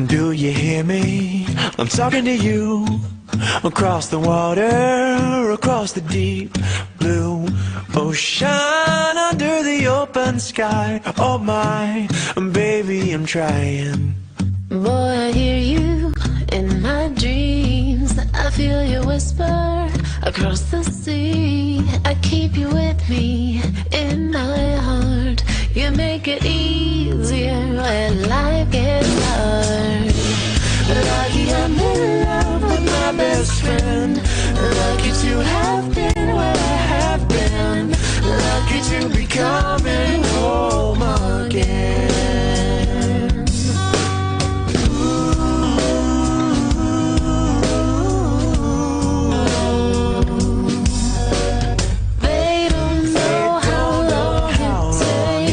Do you hear me? I'm talking to you. Across the water, across the deep blue ocean, under the open sky. Oh my, baby, I'm trying. Boy, I hear you in my dreams. I feel you whisper across the sea. I keep you with me in my heart. You make it easier when life gets hard. Lucky I'm in love with my best friend. Lucky to have been where I have been. Lucky to be coming home again. They don't know how long it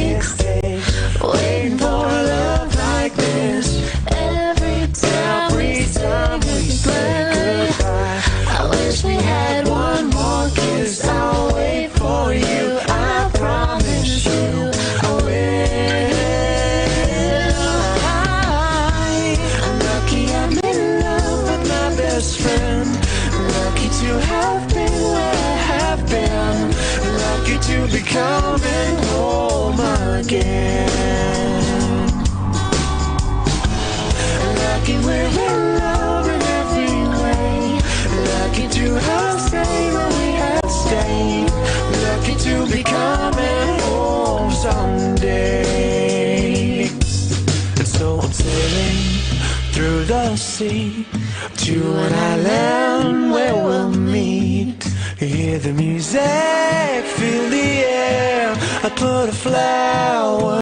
takes waiting for love like this. Every time we say goodbye, I wish we had one more kiss. I'll wait for you, I promise you I will. I'm lucky I'm in love with my best friend. Lucky to have been where I have been. Lucky to be coming home again. Lucky we're in love in every way. Lucky to have stayed where we have stayed. Lucky to be coming home someday. And so I'm sailing through the sea to an island where we'll meet. Hear the music, feel the air. I put a flower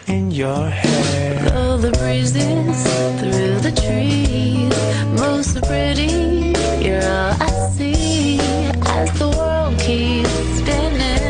in your hair. Blow the breezes through the trees, moves so pretty